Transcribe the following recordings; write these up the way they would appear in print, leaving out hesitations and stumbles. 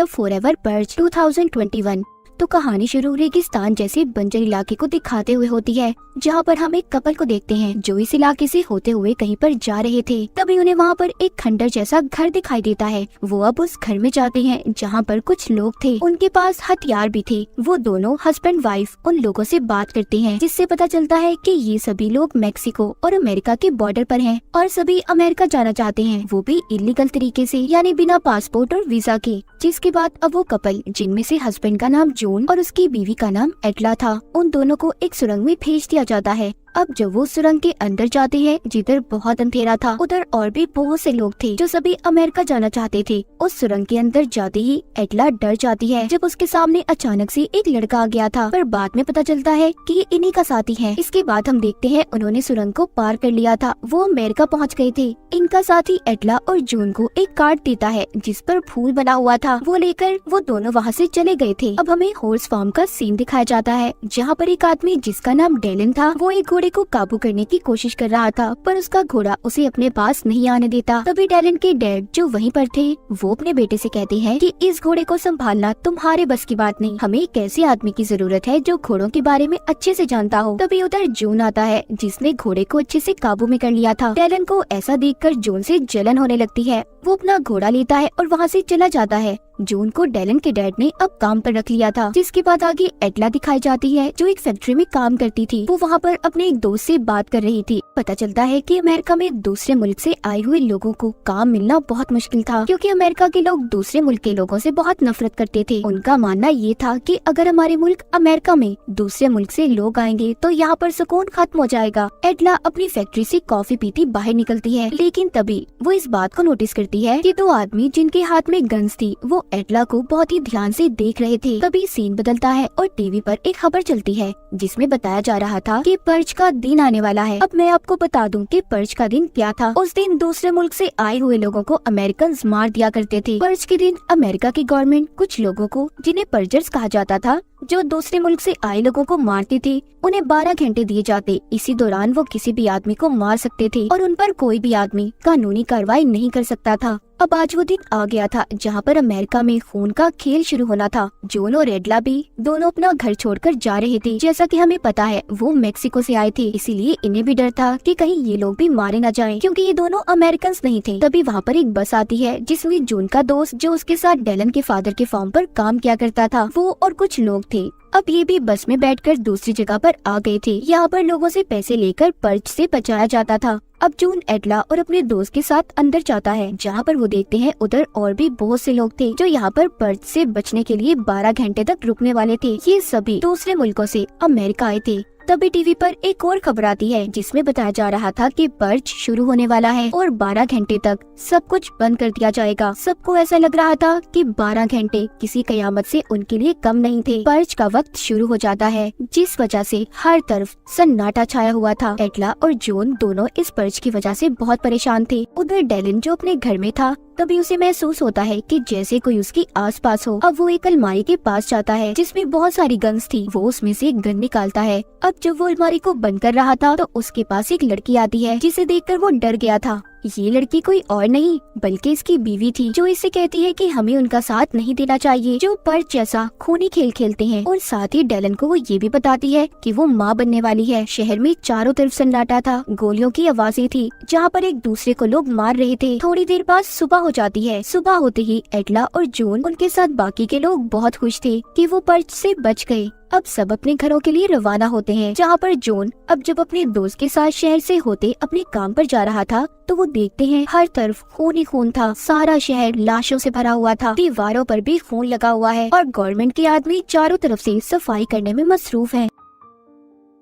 The forever perch 2021। तो कहानी शुरू रेगिस्तान जैसे बंजर इलाके को दिखाते हुए होती है, जहाँ पर हम एक कपल को देखते हैं जो इस इलाके से होते हुए कहीं पर जा रहे थे। तभी उन्हें वहाँ पर एक खंडर जैसा घर दिखाई देता है। वो अब उस घर में जाते हैं जहाँ पर कुछ लोग थे, उनके पास हथियार भी थे। वो दोनों हस्बैंड वाइफ उन लोगों से बात करते हैं, जिससे पता चलता है कि ये सभी लोग मेक्सिको और अमेरिका के बॉर्डर पर हैं और सभी अमेरिका जाना चाहते हैं, वो भी इलीगल तरीके से, यानी बिना पासपोर्ट और वीजा के। जिसके बाद अब वो कपल, जिनमें से हस्बैंड का नाम जॉन और उसकी बीवी का नाम एटला था, उन दोनों को एक सुरंग में भेज दिया जाता है। अब जब वो सुरंग के अंदर जाते हैं, जिधर बहुत अंधेरा था, उधर और भी बहुत से लोग थे जो सभी अमेरिका जाना चाहते थे। उस सुरंग के अंदर जाते ही एटला डर जाती है जब उसके सामने अचानक से एक लड़का आ गया था, पर बाद में पता चलता है कि ये इन्हीं का साथी है। इसके बाद हम देखते हैं उन्होंने सुरंग को पार कर लिया था, वो अमेरिका पहुँच गए थे। इनका साथी एटला और जून को एक कार्ड देता है जिस पर फूल बना हुआ था, वो लेकर वो दोनों वहाँ से चले गए थे। अब हमें हॉर्स फार्म का सीन दिखाया जाता है, जहाँ पर एक आदमी जिसका नाम डेलन था, वो एक घोड़े को काबू करने की कोशिश कर रहा था, पर उसका घोड़ा उसे अपने पास नहीं आने देता। तभी डेलन के डैड जो वहीं पर थे, वो अपने बेटे से कहते हैं कि इस घोड़े को संभालना तुम्हारे बस की बात नहीं, हमें एक ऐसे आदमी की जरूरत है जो घोड़ों के बारे में अच्छे से जानता हो। तभी उधर जून आता है, जिसने घोड़े को अच्छे से काबू में कर लिया था। डेलन को ऐसा देखकर जून से जलन होने लगती है। वो अपना घोड़ा लेता है और वहाँ से चला जाता है। जून को डेलन के डैड ने अब काम पर रख लिया था। जिसके बाद आगे एटला दिखाई जाती है, जो एक फैक्ट्री में काम करती थी। वो वहाँ पर अपने एक दोस्त से बात कर रही थी। पता चलता है कि अमेरिका में दूसरे मुल्क से आए हुए लोगों को काम मिलना बहुत मुश्किल था, क्योंकि अमेरिका के लोग दूसरे मुल्क के लोगों से बहुत नफरत करते थे। उनका मानना ये था कि अगर हमारे मुल्क अमेरिका में दूसरे मुल्क से लोग आएंगे तो यहाँ पर सुकून खत्म हो जाएगा। एटला अपनी फैक्ट्री से कॉफी पीती बाहर निकलती है, लेकिन तभी वो इस बात को नोटिस करती है कि दो आदमी जिनके हाथ में गन्स थी, वो एटला को बहुत ही ध्यान से देख रहे थे। तभी सीन बदलता है और टीवी पर एक खबर चलती है, जिसमें बताया जा रहा था कि पर्च का दिन आने वाला है। अब मैं आपको बता दूं कि पर्च का दिन क्या था। उस दिन दूसरे मुल्क से आए हुए लोगों को अमेरिकन मार दिया करते थे। पर्च के दिन अमेरिका की गवर्नमेंट कुछ लोगों को, जिन्हें पर्जर्स कहा जाता था, जो दूसरे मुल्क से आए लोगों को मारती थी, उन्हें 12 घंटे दिए जाते। इसी दौरान वो किसी भी आदमी को मार सकते थे और उन पर कोई भी आदमी कानूनी कार्रवाई नहीं कर सकता था। अब आज वो दिन आ गया था जहाँ पर अमेरिका में खून का खेल शुरू होना था। जॉन और एटला भी दोनों अपना घर छोड़कर जा रहे थे। जैसा कि हमें पता है वो मेक्सिको से आए थे, इसीलिए इन्हें भी डर था कि कहीं ये लोग भी मारे न जाएं, क्योंकि ये दोनों अमेरिकन नहीं थे। तभी वहाँ पर एक बस आती है, जिसमें जॉन का दोस्त, जो उसके साथ डेलन के फादर के फार्म पर काम किया करता था, वो और कुछ लोग थे। अब ये भी बस में बैठकर दूसरी जगह पर आ गए थे। यहाँ पर लोगों से पैसे लेकर पर्च से बचाया जाता था। अब जून एटला और अपने दोस्त के साथ अंदर जाता है, जहाँ पर वो देखते हैं उधर और भी बहुत से लोग थे जो यहाँ पर पर्च से बचने के लिए 12 घंटे तक रुकने वाले थे। ये सभी दूसरे मुल्कों से अमेरिका आए थे। तभी टीवी पर एक और खबर आती है, जिसमें बताया जा रहा था कि पर्च शुरू होने वाला है और 12 घंटे तक सब कुछ बंद कर दिया जाएगा। सबको ऐसा लग रहा था कि 12 घंटे किसी कयामत से उनके लिए कम नहीं थे। पर्च का वक्त शुरू हो जाता है, जिस वजह से हर तरफ सन्नाटा छाया हुआ था। एटला और जॉन दोनों इस पर्च की वजह से बहुत परेशान थे। उधर डेलन जो अपने घर में था, तभी उसे महसूस होता है कि जैसे कोई उसकी आसपास हो। अब वो एक अलमारी के पास जाता है, जिसमें बहुत सारी गन्स थी। वो उसमें से एक गन निकालता है। अब जब वो अलमारी को बंद कर रहा था, तो उसके पास एक लड़की आती है, जिसे देखकर वो डर गया था। ये लड़की कोई और नहीं बल्कि इसकी बीवी थी, जो इससे कहती है कि हमें उनका साथ नहीं देना चाहिए, जो पर्च जैसा खूनी खेल खेलते हैं। और साथ ही डेलन को वो ये भी बताती है कि वो माँ बनने वाली है। शहर में चारों तरफ सन्नाटा था, गोलियों की आवाजें थी, जहाँ पर एक दूसरे को लोग मार रहे थे। थोड़ी देर बाद सुबह हो जाती है। सुबह होते ही एटला और जॉन, उनके साथ बाकी के लोग बहुत खुश थे कि वो पर्च से बच गए। अब सब अपने घरों के लिए रवाना होते हैं, जहाँ पर जॉन अब जब अपने दोस्त के साथ शहर से होते अपने काम पर जा रहा था, तो वो देखते हैं हर तरफ खून ही खून था। सारा शहर लाशों से भरा हुआ था, दीवारों पर भी खून लगा हुआ है और गवर्नमेंट के आदमी चारों तरफ से सफाई करने में मसरूफ हैं।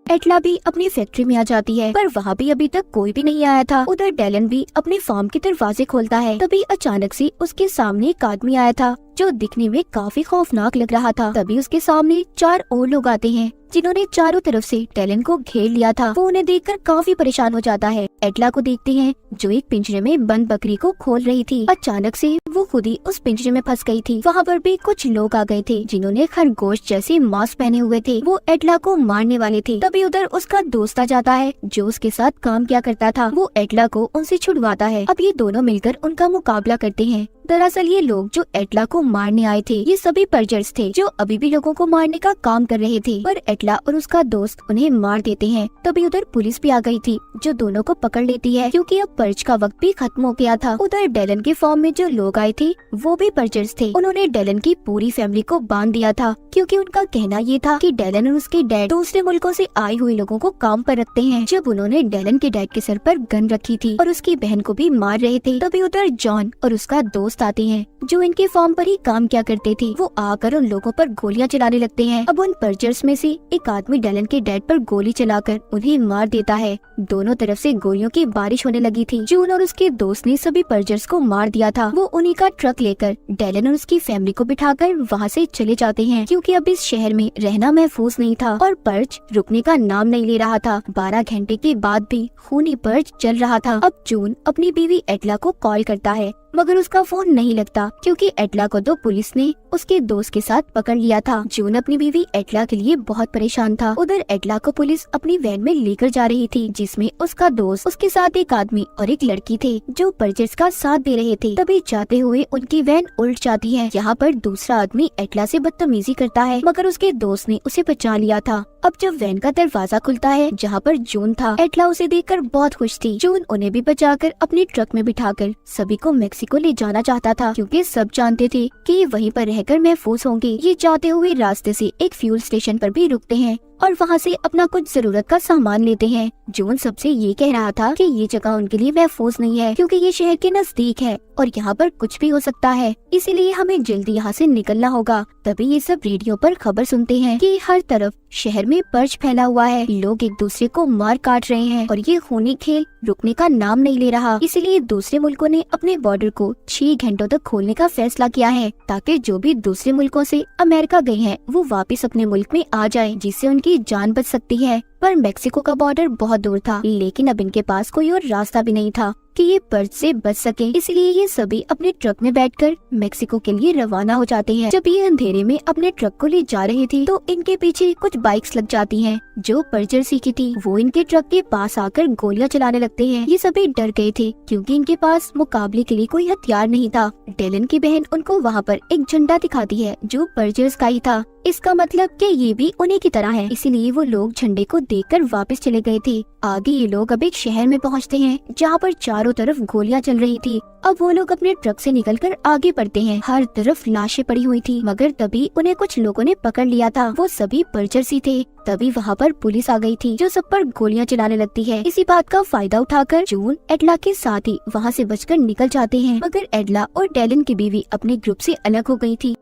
एटला भी अपनी फैक्ट्री में आ जाती है, पर वहाँ भी अभी तक कोई भी नहीं आया था। उधर डेलन भी अपने फार्म के दरवाजे खोलता है। तभी अचानक से उसके सामने एक आदमी आया था, जो दिखने में काफी खौफनाक लग रहा था। तभी उसके सामने 4 और लोग आते हैं, जिन्होंने चारों तरफ से डेलन को घेर लिया था। वो उन्हें देखकर काफी परेशान हो जाता है। एटला को देखते हैं, जो एक पिंजरे में बंद बकरी को खोल रही थी। अचानक से वो खुद ही उस पिंजरे में फंस गई थी। वहाँ पर भी कुछ लोग आ गए थे, जिन्होंने खरगोश जैसे मास्क पहने हुए थे। वो एटला को मारने वाले थे। तभी उधर उसका दोस्त आ जाता है, जो उसके साथ काम किया करता था। वो एटला को उनसे छुड़वाता है। अब ये दोनों मिलकर उनका मुकाबला करते हैं। दरअसल ये लोग जो एटला को मारने आए थे ये सभी पर्जर्स थे जो अभी भी लोगों को मारने का काम कर रहे थे, पर एटला और उसका दोस्त उन्हें मार देते हैं। तभी उधर पुलिस भी आ गई थी जो दोनों को पकड़ लेती है क्योंकि अब पर्ज का वक्त भी खत्म हो गया था। उधर डेलन के फॉर्म में जो लोग आए थे वो भी पर्जर्स थे। उन्होंने डेलन की पूरी फैमिली को बांध दिया था क्योंकि उनका कहना ये था कि डेलन और उसके डैड दूसरे मुल्कों से आए हुए लोगों को काम पर रखते हैं। जब उन्होंने डेलन के डैड के सर पर गन रखी थी और उसकी बहन को भी मार रहे थे, तभी उधर जॉन और उसका दोस्त आते हैं जो इनके फॉर्म पर ही काम किया करते थे। वो आकर उन लोगों पर गोलियां चलाने लगते हैं। अब उन पर्जर्स में से एक आदमी डेलन के डैड पर गोली चलाकर उन्हें मार देता है। दोनों तरफ से गोलियों की बारिश होने लगी थी। जून और उसके दोस्त ने सभी पर्जर्स को मार दिया था। वो उन्हीं का ट्रक लेकर डेलन और उसकी फैमिली को बिठाकर वहाँ से चले जाते हैं क्योंकि अब इस शहर में रहना महफूज नहीं था और पर्ज रुकने का नाम नहीं ले रहा था। 12 घंटे के बाद भी खूनी पर्ज चल रहा था। अब जून अपनी बीवी एटला को कॉल करता है मगर उसका फोन नहीं लगता क्योंकि एटला को तो पुलिस ने उसके दोस्त के साथ पकड़ लिया था। जून अपनी बीवी एटला के लिए बहुत परेशान था। उधर एटला को पुलिस अपनी वैन में लेकर जा रही थी जिसमें उसका दोस्त, उसके साथ एक आदमी और एक लड़की थे जो पर्जर्स का साथ दे रहे थे। तभी जाते हुए उनकी वैन उल्ट जाती है। यहाँ पर दूसरा आदमी एटला से बदतमीजी करता है मगर उसके दोस्त ने उसे बचा लिया था। अब जब वैन का दरवाजा खुलता है जहाँ पर जून था, एटला उसे देखकर बहुत खुश थी। जून उन्हें भी बचाकर अपने ट्रक में बिठाकर सभी को मेक्सिको ले जाना चाहता था क्योंकि सब जानते थे कि ये वहीं पर रहकर महफूज होंगे। ये जाते हुए रास्ते से एक फ्यूल स्टेशन पर भी रुकते हैं और वहाँ से अपना कुछ जरूरत का सामान लेते हैं। जून सबसे ये कह रहा था कि ये जगह उनके लिए महफूज नहीं है क्योंकि ये शहर के नजदीक है और यहाँ पर कुछ भी हो सकता है, इसीलिए हमें जल्दी यहाँ से निकलना होगा। तभी ये सब रेडियो पर खबर सुनते हैं कि हर तरफ शहर में पर्ज फैला हुआ है, लोग एक दूसरे को मार काट रहे हैं और ये खूनी खेल रुकने का नाम नहीं ले रहा। इसीलिए दूसरे मुल्कों ने अपने बॉर्डर को 6 घंटों तक खोलने का फैसला किया है ताकि जो भी दूसरे मुल्कों से अमेरिका गए हैं वो वापस अपने मुल्क में आ जाए, जिससे उनकी जान बच सकती है। पर मेक्सिको का बॉर्डर बहुत दूर था, लेकिन अब इनके पास कोई और रास्ता भी नहीं था कि ये पर्ज से बच सके। इसलिए ये सभी अपने ट्रक में बैठकर मेक्सिको के लिए रवाना हो जाते हैं। जब ये अंधेरे में अपने ट्रक को ले जा रहे थे तो इनके पीछे कुछ बाइक्स लग जाती हैं जो पर्जर सीखी थी। वो इनके ट्रक के पास आकर गोलियां चलाने लगते हैं। ये सभी डर गए थे क्योंकि इनके पास मुकाबले के लिए कोई हथियार नहीं था। डेलन की बहन उनको वहाँ पर एक झंडा दिखाती है जो पर्जर्स का ही था। इसका मतलब कि ये भी उन्हीं की तरह है, इसीलिए वो लोग झंडे को देखकर वापस चले गए थे। आगे ये लोग अब एक शहर में पहुंचते हैं जहाँ पर चारों तरफ गोलियां चल रही थी। अब वो लोग अपने ट्रक से निकलकर आगे बढ़ते हैं। हर तरफ लाशें पड़ी हुई थी मगर तभी उन्हें कुछ लोगों ने पकड़ लिया था। वो सभी पर्जर्स ही थे। तभी वहाँ पर पुलिस आ गई थी जो सब पर गोलियां चलाने लगती है। इसी बात का फायदा उठाकर जून एटला के साथ ही वहाँ से बचकर निकल जाते हैं मगर एटला और डेलन की बीवी अपने ग्रुप से अलग हो गई थी।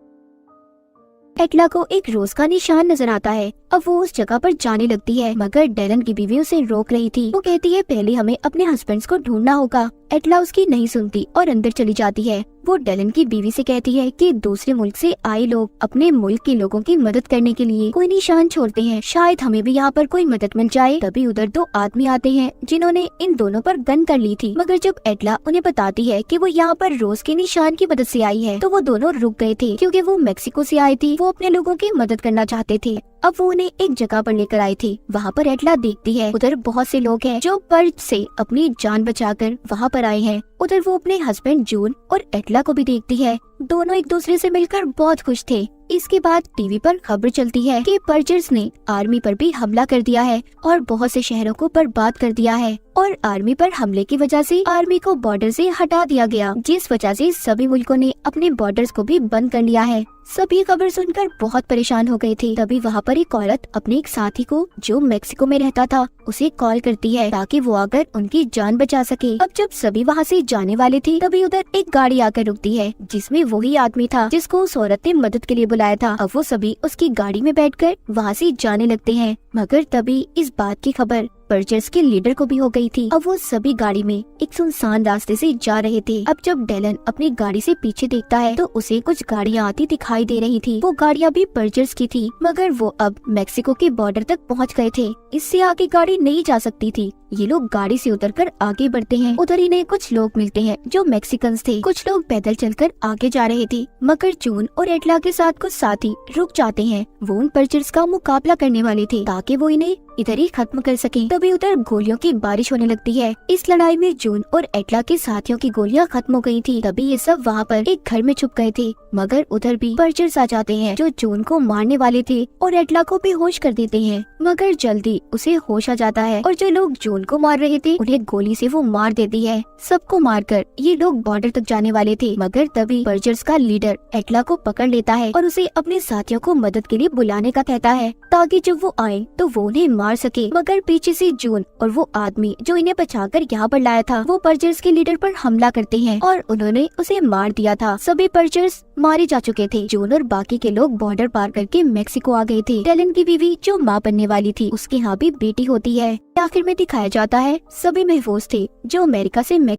एटला को एक रोज का निशान नजर आता है। अब वो उस जगह पर जाने लगती है मगर डेलन की बीवी उसे रोक रही थी। वो कहती है पहले हमें अपने हस्बैंड्स को ढूंढना होगा। एटला उसकी नहीं सुनती और अंदर चली जाती है। वो डेलन की बीवी से कहती है कि दूसरे मुल्क से आए लोग अपने मुल्क के लोगों की मदद करने के लिए कोई निशान छोड़ते हैं, शायद हमें भी यहाँ पर कोई मदद मिल जाए। तभी उधर 2 आदमी आते हैं जिन्होंने इन दोनों पर गन कर ली थी मगर जब एटला उन्हें बताती है कि वो यहाँ पर रोज के निशान की मदद से आई है तो वो दोनों रुक गए थे क्योंकि वो मेक्सिको से आए थे। वो अपने लोगों की मदद करना चाहते थे। अब वो उन्हें एक जगह पर लेकर आए थे। वहाँ पर एटला देखती है उधर बहुत से लोग हैं जो पर्ज से अपनी जान बचाकर वहाँ पर आए हैं। उधर वो अपने हस्बैंड जून और एटला को भी देखती है। दोनों एक दूसरे से मिलकर बहुत खुश थे। इसके बाद टीवी पर खबर चलती है कि पर्जर्स ने आर्मी पर भी हमला कर दिया है और बहुत से शहरों को बर्बाद कर दिया है और आर्मी पर हमले की वजह से आर्मी को बॉर्डर से हटा दिया गया, जिस वजह से सभी मुल्कों ने अपने बॉर्डर्स को भी बंद कर लिया है। सभी खबर सुनकर बहुत परेशान हो गए थे। तभी वहाँ पर एक औरत अपने एक साथी को जो मेक्सिको में रहता था उसे कॉल करती है ताकि वो आकर उनकी जान बचा सके। अब जब सभी वहाँ से जाने वाले थे तभी उधर एक गाड़ी आकर रुकती है जिसमें वही आदमी था जिसको उस औरत ने मदद के लिए बुलाया था। अब वो सभी उसकी गाड़ी में बैठकर वहाँ से जाने लगते हैं मगर तभी इस बात की खबर पर्जर्स के लीडर को भी हो गई थी। अब वो सभी गाड़ी में एक सुनसान रास्ते से जा रहे थे। अब जब डेलन अपनी गाड़ी से पीछे देखता है तो उसे कुछ गाड़ियाँ आती दिखाई दे रही थी। वो गाड़ियाँ भी पर्जर्स की थी मगर वो अब मेक्सिको के बॉर्डर तक पहुँच गए थे, इससे आगे गाड़ी नहीं जा सकती थी। ये लोग गाड़ी से उतरकर आगे बढ़ते हैं। उधर इन्हें कुछ लोग मिलते हैं जो मैक्सिकन्स थे। कुछ लोग पैदल चलकर आगे जा रहे थे मगर जून और एटला के साथ कुछ साथी रुक जाते हैं। वो उन पर्जर्स का मुकाबला करने वाले थे ताकि वो इन्हें इधर ही खत्म कर सकें। तभी उधर गोलियों की बारिश होने लगती है। इस लड़ाई में जून और एटला के साथियों की गोलियां खत्म हो गई थी। तभी ये सब वहाँ पर एक घर में छुप गए थे, मगर उधर भी पर्चर्स आ जाते हैं जो जून को मारने वाले थे और एटला को बेहोश कर देते हैं। मगर जल्दी उसे होश आ जाता है और जो लोग जून को मार रहे थे उन्हें गोली से वो मार देती है। सबको मारकर ये लोग बॉर्डर तक जाने वाले थे, मगर तभी पर्चर्स का लीडर एटला को पकड़ लेता है और उसे अपने साथियों को मदद के लिए बुलाने का कहता है, ताकि जब वो आए तो वो उन्हें मार सके। मगर पीछे से जून और वो आदमी जो इन्हें बचाकर यहाँ पर लाया था, वो पर्चर्स के लीडर पर हमला करते हैं और उन्होंने उसे मार दिया था। सभी पर्चर्स मारे जा चुके थे। जून और बाकी के लोग बॉर्डर पार करके मेक्सिको आ गए थे। टेलन की बीवी जो माँ बनने वाली थी, उसके यहाँ भी बेटी होती है। आखिर में दिखाया जाता है सभी महफूज थे जो अमेरिका से